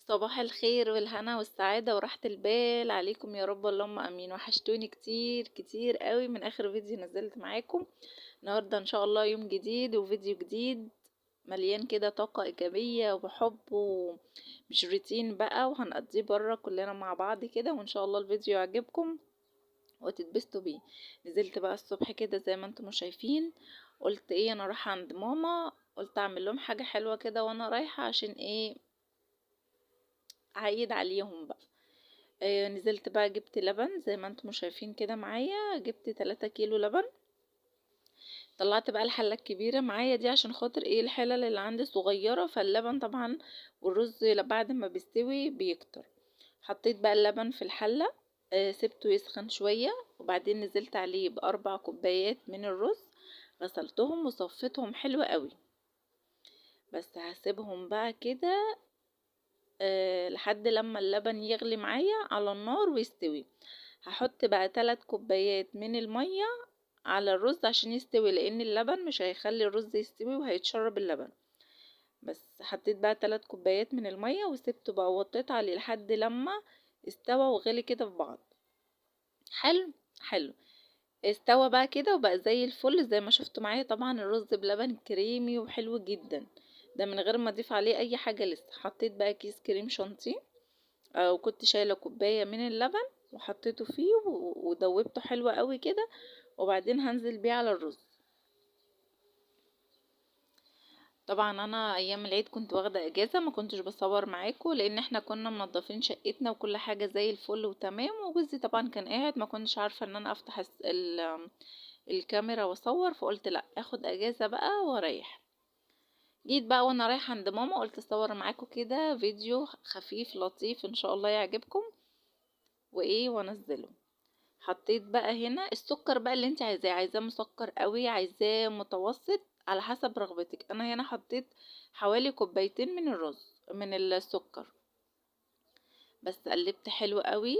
صباح الخير والهنا والسعادة وراحة البال عليكم يا رب، اللهم امين. وحشتوني كتير كتير قوي من اخر فيديو نزلت معاكم. النهاردة ان شاء الله يوم جديد وفيديو جديد مليان كده طاقة ايجابية وحب ومش روتين بقى، وهنقضيه بره كلنا مع بعض كده، وان شاء الله الفيديو يعجبكم وتتبسطوا بيه. نزلت بقى الصبح كده زي ما انتم شايفين، قلت ايه انا رايحة عند ماما، قلت اعمل لهم حاجة حلوة كده وانا رايحة، عشان ايه؟ عيد عليهم بقى. نزلت بقى جبت لبن زي ما انتم شايفين كده معايا، جبت 3 كيلو لبن. طلعت بقى الحلة الكبيرة معايا دي عشان خاطر ايه؟ الحلل اللي عندي صغيرة، فاللبن طبعا والرز بعد ما بيستوي بيكتر. حطيت بقى اللبن في الحلة، سبته يسخن شوية، وبعدين نزلت عليه ب4 كوبايات من الرز، غسلتهم وصفتهم حلو قوي. بس هسيبهم بقى كده لحد لما اللبن يغلي معايا على النار ويستوي. هحط بقى 3 كوبايات من المية على الرز عشان يستوي، لان اللبن مش هيخلي الرز يستوي وهيتشرب اللبن. بس حطيت بقى 3 كوبايات من المية وسبته بقى، وطيت عليه لحد لما استوى وغلي كده في بعض. حلو حلو. استوى بقى كده وبقى زي الفل زي ما شفتوا معايا. طبعا الرز بلبن كريمي وحلو جدا، ده من غير ما اضيف عليه اي حاجة. لسه حطيت بقى كيس كريم شانتيه، وكنت شايله كوبايه من اللبن وحطيته فيه ودوبته حلو قوي كده، وبعدين هنزل بيه على الرز. طبعا انا ايام العيد كنت واخده اجازه، ما كنتش بصور معاكم لان احنا كنا منظفين شقتنا وكل حاجه زي الفل وتمام، وجوزي طبعا كان قاعد، ما كنتش عارفه ان انا افتح الكاميرا واصور، فقلت لا اخد اجازه بقى واريح. جيت بقى وانا رايحه عند ماما، قلت اصور معاكم كده فيديو خفيف لطيف ان شاء الله يعجبكم وايه وانزله. حطيت بقى هنا السكر بقى اللي انت عايزاه مسكر قوي، عايزاه متوسط، على حسب رغبتك. انا هنا حطيت حوالي كوبايتين من من السكر. بس قلبت حلو قوي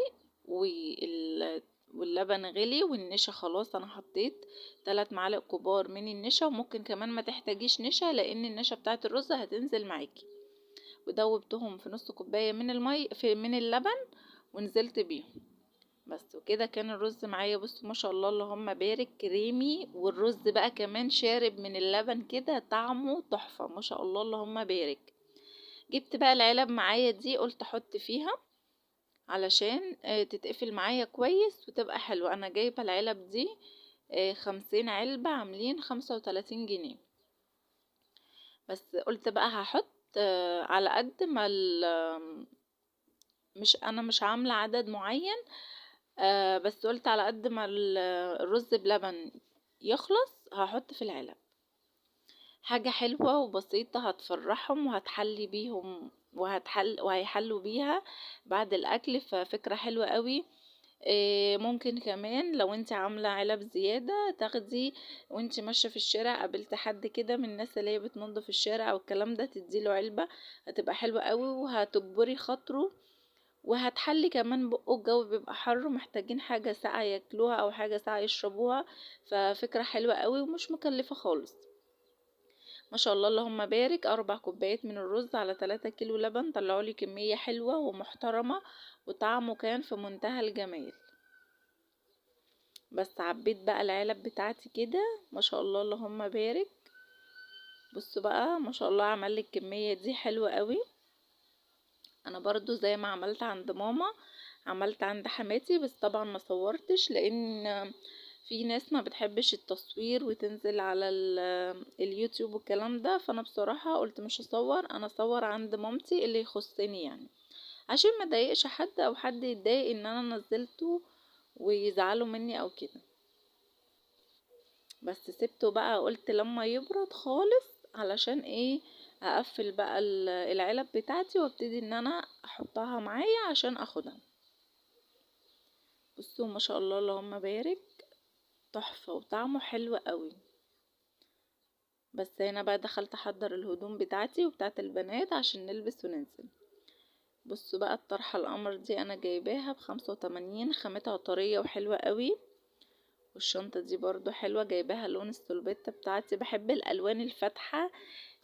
واللبن غلي والنشا خلاص. انا حطيت 3 معالق كبار من النشا، وممكن كمان ما تحتاجيش نشا لان النشا بتاعت الرز هتنزل معاكي. ودوبتهم في نص كوبايه من من اللبن ونزلت بيهم. بس وكده كان الرز معايا. بصوا ما شاء الله اللهم بارك، كريمي، والرز بقى كمان شارب من اللبن كده، طعمه تحفة ما شاء الله اللهم بارك. جبت بقى العلب معايا دي، قلت احط فيها علشان تتقفل معايا كويس وتبقى حلوة. انا جايبة العلب دي 50 علبة عاملين 35 جنيه. بس قلت بقى هحط على قد ما مش انا مش عاملة عدد معين، بس قلت على قد ما الرز بلبن يخلص هحط في العلب. حاجة حلوة وبسيطة هتفرحهم وهتحلي بيهم وهيحلوا بيها بعد الاكل، ففكرة حلوة قوي. ممكن كمان لو انت عاملة علب زيادة تاخدي وانت ماشية في الشارع، قابلت حد كده من الناس اللي هي بتنظف الشارع او الكلام ده، تديله علبة، هتبقى حلوة قوي وهتجبري خاطره، وهتحلي كمان بقه. الجو بيبقى حر ومحتاجين حاجة ساقعة ياكلوها او حاجة ساقعة يشربوها، ففكرة حلوة قوي ومش مكلفة خالص. ما شاء الله اللهم بارك. 4 كوبايات من الرز على 3 كيلو لبن طلعوا لي كمية حلوة ومحترمة، وطعمه كان في منتهى الجمال. بس عبيت بقى العلب بتاعتي كده ما شاء الله اللهم بارك. بصوا بقى ما شاء الله عمل لي الكمية دي حلوة قوي. انا برضو زي ما عملت عند ماما عملت عند حماتي، بس طبعا ما صورتش لان في ناس ما بتحبش التصوير وتنزل على اليوتيوب والكلام ده، فانا بصراحة قلت مش هصور، انا اصور عند مامتي اللي يخصني يعني، عشان ما ضايقش حد او حد يتضايق ان انا نزلته ويزعلوا مني او كده. بس سبته بقى، قلت لما يبرد خالص علشان ايه؟ اقفل بقى العلب بتاعتي وابتدي ان انا احطها معايا عشان اخدها. بصوا ما شاء الله اللهم بارك، تحفة وطعمه حلو قوي. بس هنا بقى دخلت احضر الهدوم بتاعتي وبتاعت البنات عشان نلبس وننزل. بصوا بقى الطرحة القمر دي انا جايباها ب85، خامتها طرية وحلوة قوي. والشنطة دي برضو حلوة، جايباها لون السلبتة بتاعتي، بحب الالوان الفاتحة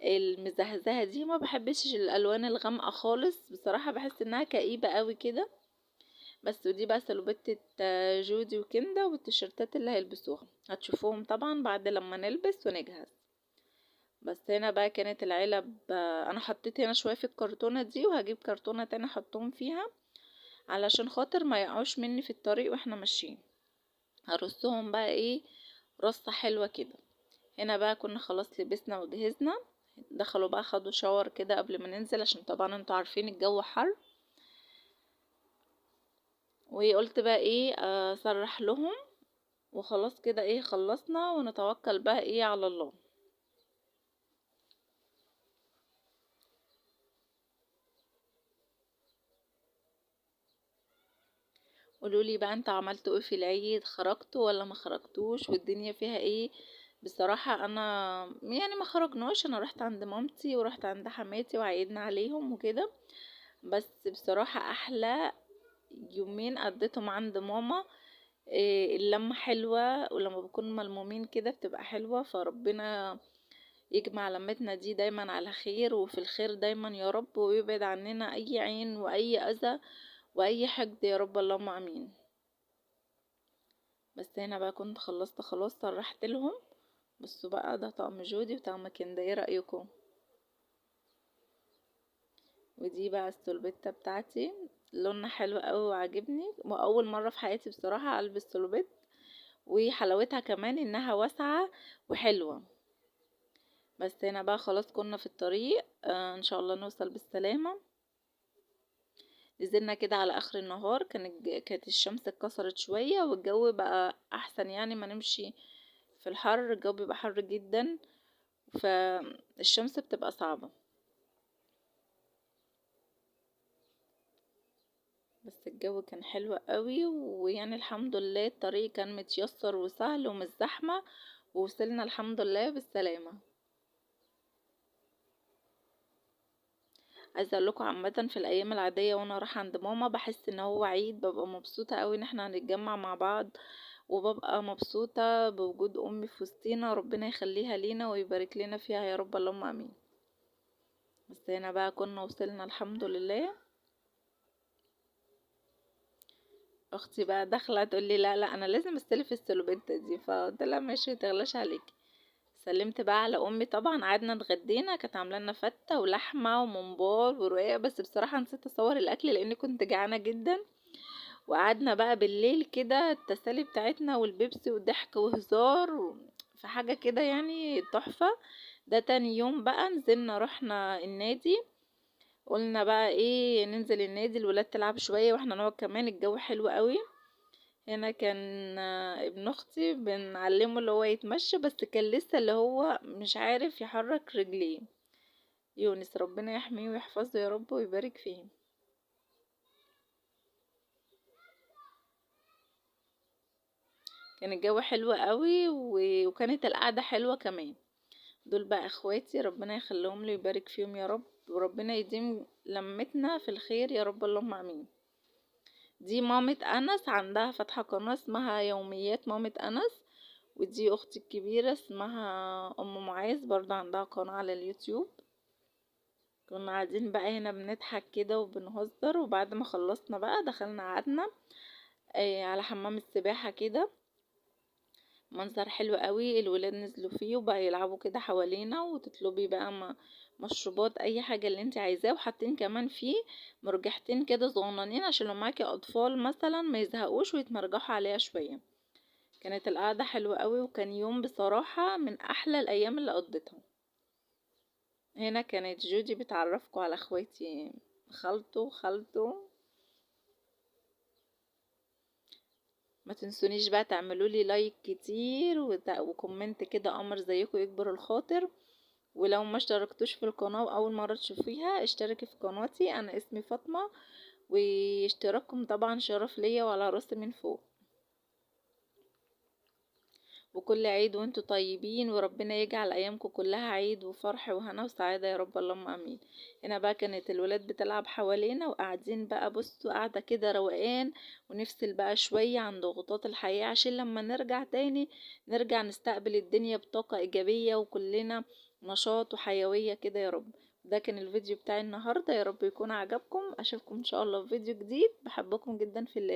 المزهزهة دي. ما بحبش الالوان الغامقة خالص بصراحة، بحس انها كئيبة قوي كده. بس ودي بقى سلوبتة جودي وكندا، والتيشيرتات اللي هيلبسوها هتشوفوهم طبعا بعد لما نلبس ونجهز. بس هنا بقى كانت العلب، انا حطيت هنا شوية في الكرتونة دي، وهجيب كرتونة تاني احطهم فيها علشان خاطر ما يقعوش مني في الطريق واحنا ماشيين. هرصهم بقى ايه، رصة حلوة كده. هنا بقى كنا خلاص لبسنا وجهزنا، دخلوا بقى خدوا شاور كده قبل ما ننزل، عشان طبعا انتوا عارفين الجو حر. وقلت بقى ايه اسرح لهم، وخلاص كده ايه خلصنا ونتوكل بقى ايه على الله. قولولي بقى انت عملتوا ايه في العيد، خرجتوا ولا ما خرجتوش، والدنيا فيها ايه؟ بصراحة انا يعني ما خرجناش، انا رحت عند مامتي ورحت عند حماتي وعيدنا عليهم وكده. بس بصراحة احلى يومين قضيتهم عند ماما. إيه، اللمة حلوة، ولما بكون ملمومين كده بتبقى حلوة. فربنا يجمع لمتنا دي دايما على خير وفي الخير دايما يا رب، ويبعد عننا اي عين واي اذى واي حقد يا رب، اللهم امين. بس هنا بقى كنت خلصت خلاص، سرحت لهم. بصوا بقى ده طقم جودي وطقم كندا، ايه رأيكم؟ ودي بقى السلوبيتا بتاعتي، لونها حلو قوي وعاجبني، واول مرة في حياتي بصراحة البس سلوبيت. وحلاوتها كمان انها واسعة وحلوة. بس هنا بقى خلاص كنا في الطريق، ان شاء الله نوصل بالسلامة. نزلنا كده على اخر النهار، كانت الشمس اتكسرت شوية والجو بقى احسن، يعني ما نمشي في الحر، الجو بيبقى حر جدا فالشمس بتبقى صعبة. بس الجو كان حلو قوي، ويعني الحمد لله الطريق كان متيسر وسهل ومش زحمة، ووصلنا الحمد لله بالسلامة. عايزه اقول لكم عامه في الايام العاديه وانا رايحه عند ماما بحس ان هو عيد، ببقى مبسوطه قوي ان احنا هنتجمع مع بعض، وببقى مبسوطه بوجود امي في وسطينا، ربنا يخليها لينا ويبارك لنا فيها يا رب، اللهم امين. بس هنا بقى كنا وصلنا الحمد لله. اختي بقى داخله تقول لي لا لا انا لازم استلف السلوبيتا دي، فقلت لها ماشي متغلاش عليكي. سلمت بقى على امي، طبعا قعدنا اتغدينا، كانت عامله لنا فته ولحمه وممبار ورقاق، بس بصراحه نسيت اصور الاكل لاني كنت جعانه جدا. وقعدنا بقى بالليل كده التسالي بتاعتنا والبيبسي وضحك وهزار في حاجه كده يعني تحفه. ده تاني يوم بقى نزلنا رحنا النادي، قلنا بقى ايه ننزل النادي الولاد تلعب شويه واحنا نقعد كمان، الجو حلو قوي. هنا كان ابن اختي بنعلمه اللي هو يتمشى، بس كان لسه اللي هو مش عارف يحرك رجليه. يونس ربنا يحميه ويحفظه يا رب ويبارك فيه. كان الجو حلو قوي وكانت القعدة حلوة كمان. دول بقى اخواتي، ربنا يخليهم لي ويبارك فيهم يا رب، وربنا يديم لمتنا في الخير يا رب، اللهم امين. دي مامة انس، عندها فاتحة قناة اسمها يوميات مامة انس. ودي اختي الكبيرة اسمها ام معاذ، برضه عندها قناة على اليوتيوب. كنا قاعدين بقى هنا بنضحك كده وبنهزر، وبعد ما خلصنا بقى دخلنا قعدنا على حمام السباحة كده. منظر حلو قوي، الولاد نزلوا فيه وبقى يلعبوا كده حوالينا، وتطلبي بقى مشروبات اي حاجة اللي انت عايزاه، وحاطين كمان فيه مرجحتين كده صغننين عشان لو معاكي اطفال مثلا ما يزهقوش ويتمرجحوا عليها شوية. كانت القعدة حلوة قوي، وكان يوم بصراحة من احلى الايام اللي قضيتها. هنا كانت جودي بتعرفكم على اخواتي، خالته. ما تنسونيش بقى تعملوا لي لايك كتير وكومنت كده، قمر زيكم يكبر الخاطر. ولو ما اشتركتوش في القناة واول مرة تشوفيها اشتركي في قناتي، انا اسمي فاطمة، واشتراككم طبعا شرف ليا وعلى راسي من فوق. وكل عيد وانتوا طيبين، وربنا يجعل ايامكم كلها عيد وفرح وهنا وسعادة يا رب، اللهم امين. هنا بقى كانت الولاد بتلعب حوالينا، وقاعدين بقى بصوا قاعدة كده روقان، ونفصل بقى شوية عن ضغوطات الحياة، عشان لما نرجع تاني نرجع نستقبل الدنيا بطاقة ايجابية، وكلنا نشاط وحيوية كده يا رب. ده كان الفيديو بتاعي النهاردة، يا رب يكون عجبكم. اشوفكم ان شاء الله في فيديو جديد. بحبكم جدا في الله.